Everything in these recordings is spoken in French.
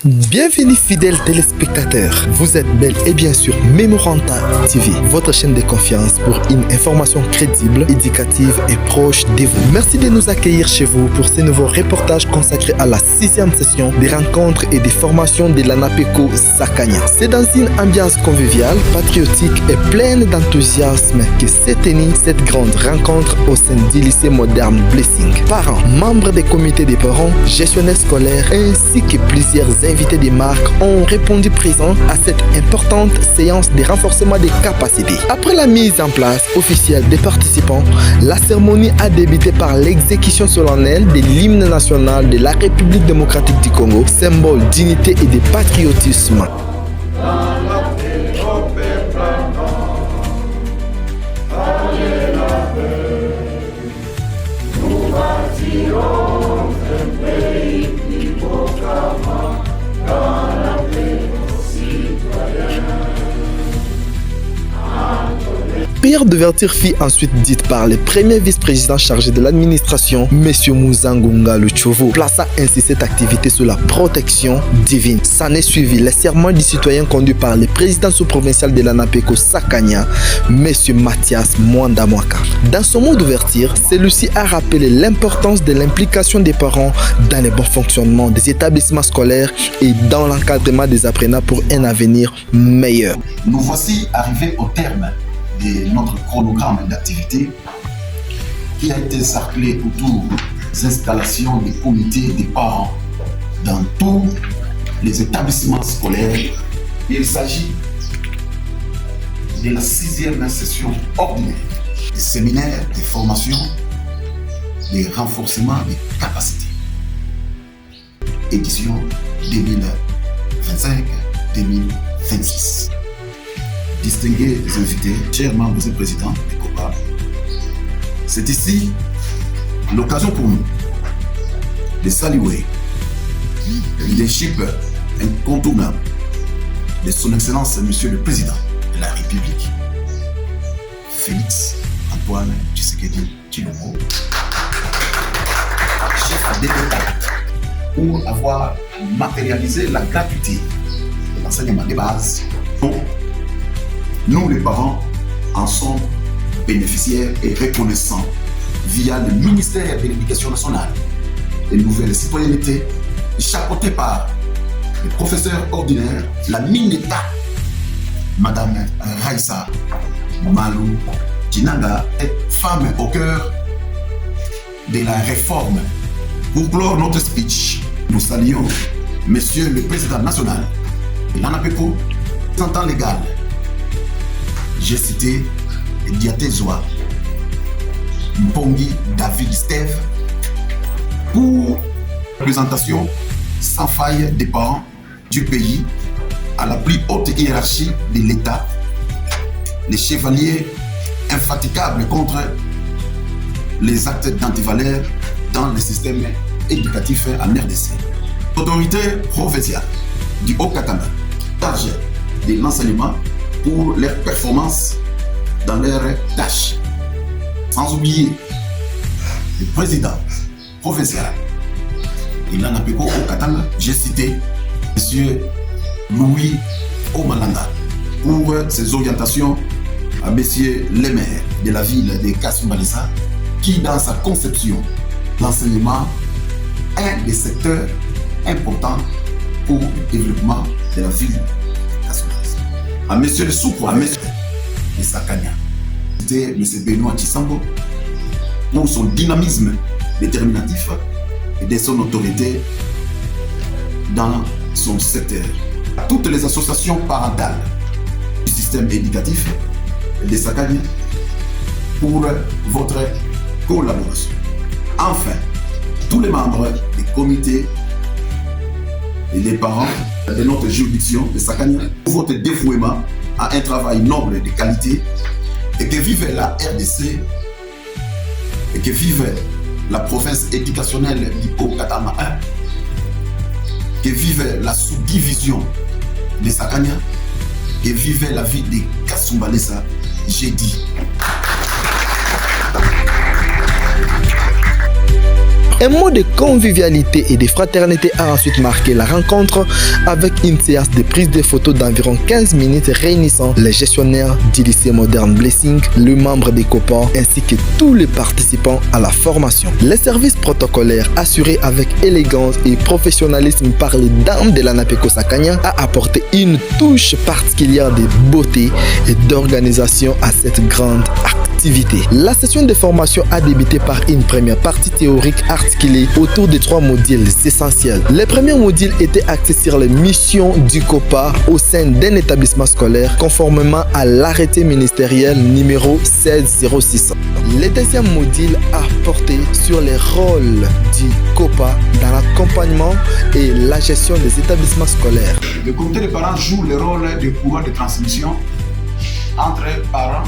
Bienvenue fidèles téléspectateurs, vous êtes bel et bien sûr Memoranta TV, votre chaîne de confiance pour une information crédible, éducative et proche de vous. Merci de nous accueillir chez vous pour ce nouveau reportage consacré à la 6e session des rencontres et des formations de l'ANAPECO Sakanya. C'est dans une ambiance conviviale, patriotique et pleine d'enthousiasme que s'est tenue cette grande rencontre au sein du lycée moderne Blessing. Parents, membres des comités des parents, gestionnaires scolaires ainsi que plusieurs invités des marques ont répondu présents à cette importante séance de renforcement des capacités. Après la mise en place officielle des participants, la cérémonie a débuté par l'exécution solennelle de l'hymne national de la République démocratique du Congo, symbole d'unité et de patriotisme. La prière d'ouverture fut ensuite dite par le premier vice-président chargé de l'administration, M. Muzangunga Luchovo, plaçant ainsi cette activité sous la protection divine. S'en est suivi le serment du citoyen conduit par le président sous-provincial de l'ANAPECO Sakanya, M. Mathias Mwandamwaka. Dans son mot d'ouverture, celui-ci a rappelé l'importance de l'implication des parents dans le bon fonctionnement des établissements scolaires et dans l'encadrement des apprenants pour un avenir meilleur. Nous voici arrivés au terme de notre chronogramme d'activité qui a été cerclé autour des installations des comités des parents dans tous les établissements scolaires. Il s'agit de la 6e session ordinaire des séminaires de formation de renforcement des capacités. Édition 2025-2026. Distingués invités, chers membres et présidents des COPA, c'est ici l'occasion pour nous de saluer le leadership incontournable de son Excellence Monsieur le Président de la République, Félix Antoine Tshisekedi Tshilombo, chef d'État, pour avoir matérialisé la gratuité de l'enseignement de base. Nous, les parents, en sommes bénéficiaires et reconnaissants via le ministère de l'Éducation nationale et nouvelles citoyennetés, chapeauté par le professeur ordinaire, la Mineta, Madame Raissa Malou Djinanga, est femme au cœur de la réforme. Pour clore notre speech, nous saluons Monsieur le Président national de l'ANAPECO, représentant légal. J'ai cité Diatezoa Mpongi David Steve pour la présentation sans faille des parents du pays à la plus haute hiérarchie de l'État, les chevaliers infatigables contre les actes d'antivaleur dans le système éducatif en RDC. L'autorité provinciale du Haut-Katanga, chargée de l'enseignement pour leurs performances dans leurs tâches. Sans oublier le président provincial de l'ANAPECO au Katanga, j'ai cité M. Louis Omalanga pour ses orientations à M. le maire de la ville de Kasumbalesa, qui dans sa conception, l'enseignement est un des secteurs importants pour le développement de la ville. À Monsieur le sous-provincial de Sakanya, c'était M. Benoît Tshisambo pour son dynamisme déterminatif et de son autorité dans son secteur. À toutes les associations parentales du système éducatif de Sakanya pour votre collaboration. Enfin, tous les membres des comités et les parents de notre juridiction de Sakanya pour votre dévouement à un travail noble de qualité et que vive la RDC et que vive la province éducationnelle du Haut-Katanga 1, que vive la sous-division de Sakanya, que vive la ville de Kasumbalesa, j'ai dit. Un mot de convivialité et de fraternité a ensuite marqué la rencontre avec une séance de prise de photos d'environ 15 minutes réunissant les gestionnaires du lycée moderne Blessing, le membre des COPA ainsi que tous les participants à la formation. Les services protocolaires assurés avec élégance et professionnalisme par les dames de l'ANAPECO Sakanya a apporté une touche particulière de beauté et d'organisation à cette grande activité. La session de formation a débuté par une première partie théorique articulée autour de 3 modules essentiels. Les premiers modules étaient axés sur les missions du COPA au sein d'un établissement scolaire conformément à l'arrêté ministériel numéro 1606. Le deuxième module a porté sur les rôles du COPA dans l'accompagnement et la gestion des établissements scolaires. Le comité des parents joue le rôle de courroie de transmission entre parents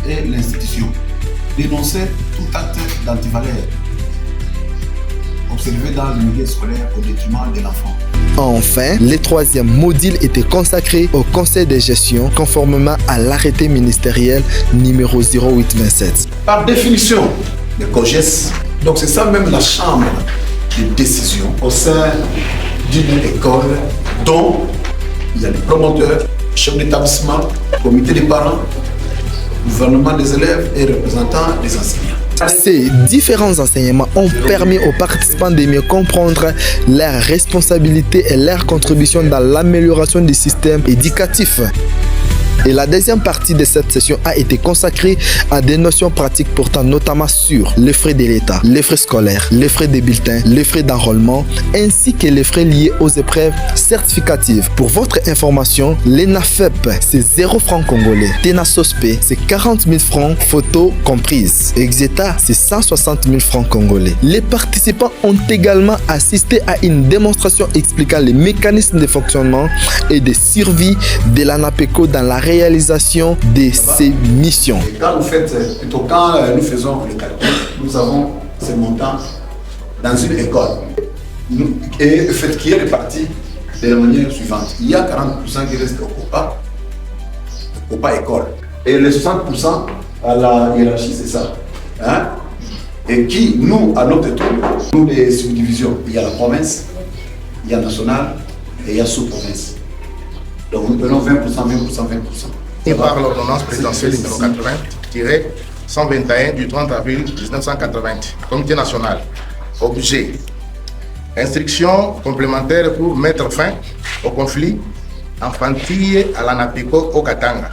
et l'institution. Dénoncer tout acte d'antivaleur observé dans le milieu scolaire au détriment de l'enfant. Enfin, le troisième module était consacré au conseil de gestion conformément à l'arrêté ministériel numéro 0827. Par définition, le COGES, donc c'est ça même la chambre de décision au sein d'une école dont il y a les promoteurs, chefs d'établissement, comité des parents, gouvernement des élèves et représentants des enseignants. Ces différents enseignements ont permis aux participants de mieux comprendre leurs responsabilités et leurs contributions dans l'amélioration du système éducatif. Et la deuxième partie de cette session a été consacrée à des notions pratiques portant notamment sur les frais de l'État, les frais scolaires, les frais des bulletins, les frais d'enrôlement, ainsi que les frais liés aux épreuves certificatives. Pour votre information, l'ENAFEP, c'est 0 francs congolais. TENASOSPE, c'est 40 000 francs, photos comprises. EXETA, c'est 160 000 francs congolais. Les participants ont également assisté à une démonstration expliquant les mécanismes de fonctionnement et de survie de l'ANAPECO dans la réalisation de ces missions. Et quand nous faisons le calcul, nous avons ces montants dans une école. Et le fait qui est réparti de la manière suivante. Il y a 40% qui restent au COPA école. Et les 60% à la hiérarchie, c'est ça. Hein? Et qui, nous, à notre tour, nous les subdivisions. Il y a la province, il y a national et il y a sous-province. Donc nous prenons 20%, 20%, 20%. Et par l'ordonnance présidentielle numéro 80-121 du 30 avril 1980, Comité national. Objet. Instruction complémentaire pour mettre fin au conflit infantile à l'ANAPECO au Katanga.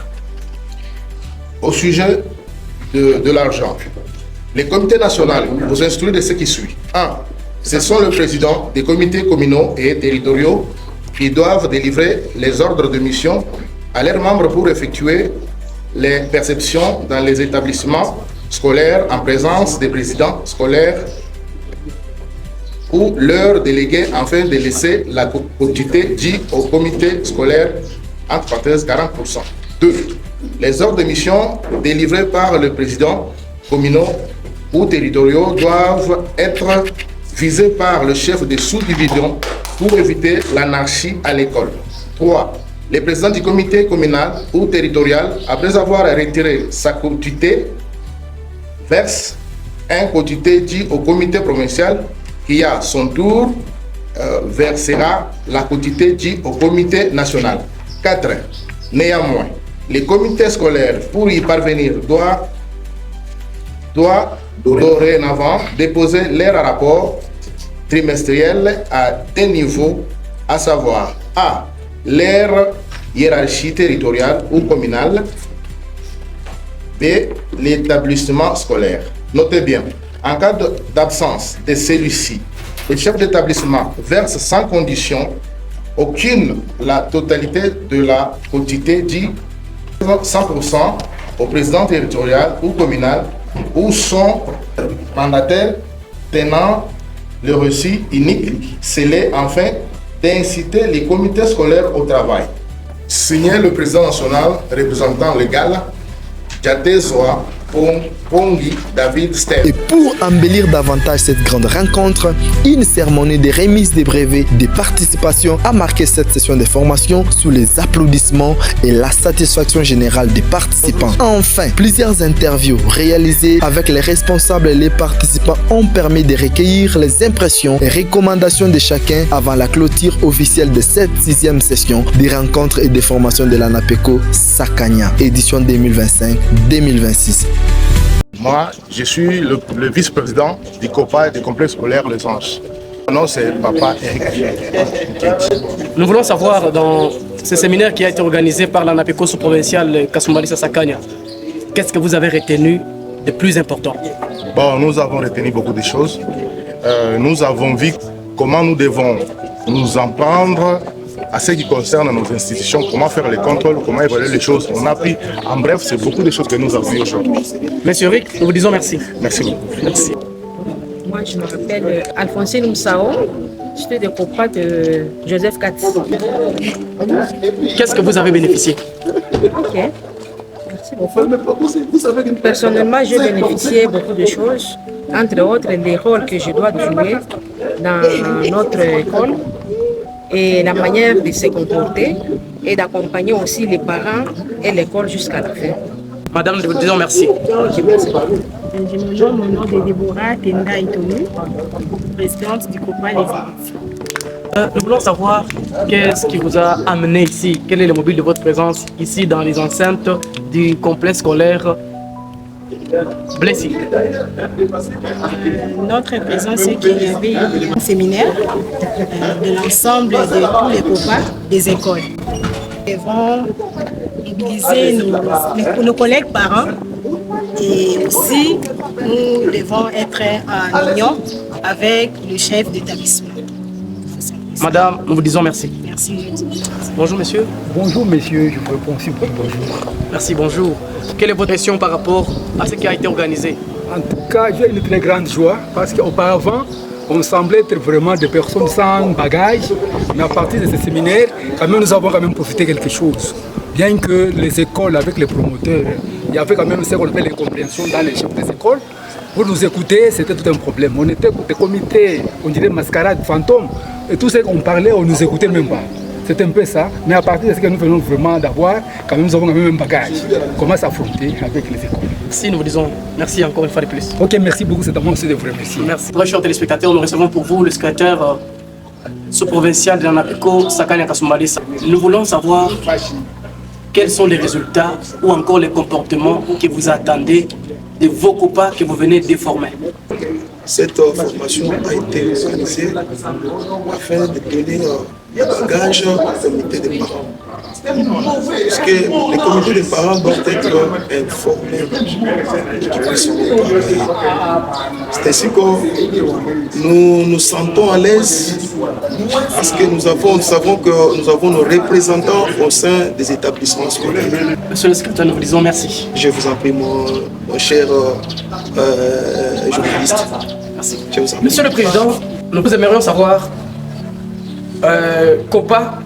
Au sujet de l'argent, les comités nationaux vous instruisent de ce qui suit. 1. Ce sont le président des comités communaux et territoriaux qui doivent délivrer les ordres de mission à leurs membres pour effectuer les perceptions dans les établissements scolaires en présence des présidents scolaires ou leurs délégués afin de laisser la quotité due au comité scolaire entre parenthèses 40%. 2. Les ordres de mission délivrés par le président communaux ou territoriaux doivent être visés par le chef de sous-division pour éviter l'anarchie à l'école. 3. Le président du comité communal ou territorial, après avoir retiré sa quotité, verse un quotité dû au comité provincial qui, à son tour, versera la quotité due au comité national. 4. Néanmoins, les comités scolaires, pour y parvenir, doivent dorénavant déposer leur rapport trimestriel à deux niveaux, à savoir A. Leur hiérarchie territoriale ou communale. B. L'établissement scolaire. Notez bien, en cas d'absence de celui-ci, le chef d'établissement verse sans condition aucune la totalité de la quotité due 100% au président territorial ou communal ou son mandataire tenant le reçu unique scellé afin d'inciter les comités scolaires au travail. Signé le président national représentant légal, Jate Zoa, pour Pongi David Stern. Et pour embellir davantage cette grande rencontre, une cérémonie de remise des brevets de participation a marqué cette session de formation sous les applaudissements et la satisfaction générale des participants. Enfin, plusieurs interviews réalisées avec les responsables et les participants ont permis de recueillir les impressions et recommandations de chacun avant la clôture officielle de cette 6e session des rencontres et des formations de l'ANAPECO Sakania, édition 2025-2026. Moi, je suis le vice-président du COPA et du complexe scolaire Les Anges. Mon nom, c'est Papa Eric. Nous voulons savoir, dans ce séminaire qui a été organisé par l'ANAPECO sous-provincial Kasumbalisa Sakania, qu'est-ce que vous avez retenu de plus important? Bon, nous avons retenu beaucoup de choses. Nous avons vu comment nous devons nous en prendre à ce qui concerne nos institutions, comment faire les contrôles, comment évaluer les choses. On a appris, en bref, c'est beaucoup de choses que nous avons vues aujourd'hui. Monsieur Rick, nous vous disons merci. Merci beaucoup. Merci. Moi, je me rappelle Alphonsine Moussao, j'étais de COPA de Joseph Katz. Qu'est-ce que vous avez bénéficié? Ok. Merci beaucoup. Personnellement, j'ai bénéficié beaucoup de choses, entre autres les rôles que je dois jouer dans notre école et la manière de se comporter et d'accompagner aussi les parents et l'école jusqu'à la fin. Madame, nous vous disons merci. Ok, merci. Mon nom est Déborah Tenda Itonu, présidente du COPA Les Élites. Nous voulons savoir qu'est-ce qui vous a amené ici, quel est le mobile de votre présence ici dans les enceintes du complexe scolaire Blessing. Notre présence, c'est qu'il y avait un séminaire de l'ensemble de tous les COPA des écoles. Nous devons mobiliser nos collègues parents et aussi nous devons être en union avec le chef d'établissement. Madame, nous vous disons merci. Merci. Bonjour monsieur. Bonjour monsieur, je vous réponds aussi bonjour. Merci, bonjour. Quelle est votre question par rapport à ce qui a été organisé? En tout cas, j'ai une très grande joie parce qu'auparavant, on semblait être vraiment des personnes sans bagages. Mais à partir de ce séminaire, quand même, nous avons quand même profité de quelque chose. Bien que les écoles, avec les promoteurs, il y avait quand même ce qu'on appelle l'incompréhension dans les chefs des écoles. Pour nous écouter, c'était tout un problème. On était des comités, on dirait mascarade, fantômes. Et tout ce qu'on parlait, on ne nous écoutait même pas. C'est un peu ça. Mais à partir de ce que nous venons vraiment d'avoir, quand même, nous avons quand même un bagage. Comment s'affronter avec les écoles. Si, nous vous disons merci encore une fois de plus. Ok, merci beaucoup. C'est à moi aussi de vous remercier. Merci. Très chers téléspectateurs, nous recevons pour vous le secrétaire sous-provincial de l'ANAPECO Sakania Kasumbalisa. Nous voulons savoir quels sont les résultats ou encore les comportements que vous attendez de vos COPA que vous venez de former. Cette formation a été organisée afin de donner un bagage au comité des parents. Parce que les comités des parents doivent être informés C'est ainsi que nous nous sentons à l'aise parce que nous savons que nous avons nos représentants au sein des établissements scolaires. Monsieur le secrétaire, nous vous disons merci. Je vous en prie, mon cher journaliste. Merci. Monsieur le Président, nous vous aimerions savoir, COPA,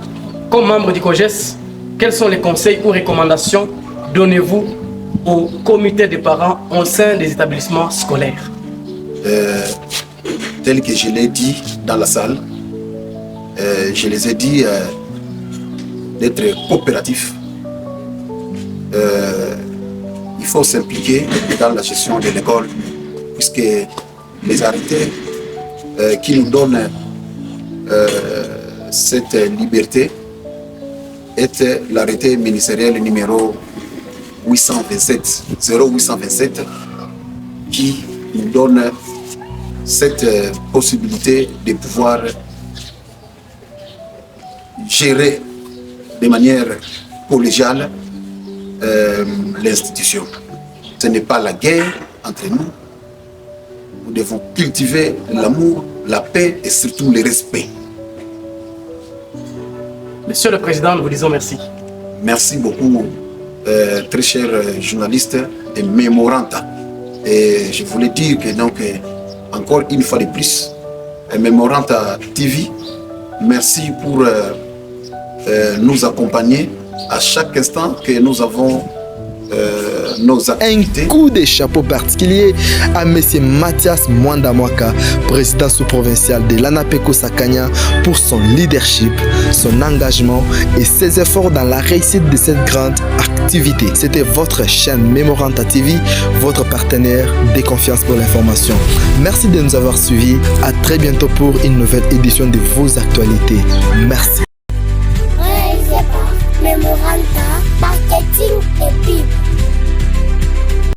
comme membre du COGES, quels sont les conseils ou recommandations donnez-vous au comité des parents au sein des établissements scolaires? Tel que je l'ai dit dans la salle, je les ai dit d'être coopératifs. Il faut s'impliquer dans la gestion de l'école, puisque les arrêtés qui nous donnent cette liberté est l'arrêté ministériel numéro 0827 qui nous donne cette possibilité de pouvoir gérer de manière collégiale l'institution. Ce n'est pas la guerre entre nous. Nous devons cultiver l'amour, la paix et surtout le respect. Monsieur le Président, nous vous disons merci. Merci beaucoup, très cher journaliste et mémoranta. Et je voulais dire que donc, encore une fois de plus, Mémoranta TV, merci pour nous accompagner à chaque instant que nous avons nos activités. Un coup de chapeau particulier à M. Mathias Mwandamwaka, président sous-provincial de l'ANAPECO Sakanya, pour son leadership, son engagement et ses efforts dans la réussite de cette grande activité. C'était votre chaîne Memoranta TV, votre partenaire de confiance pour l'information. Merci de nous avoir suivis. À très bientôt pour une nouvelle édition de vos actualités. Merci. Réalisé par Memoranta Marketing et Pub.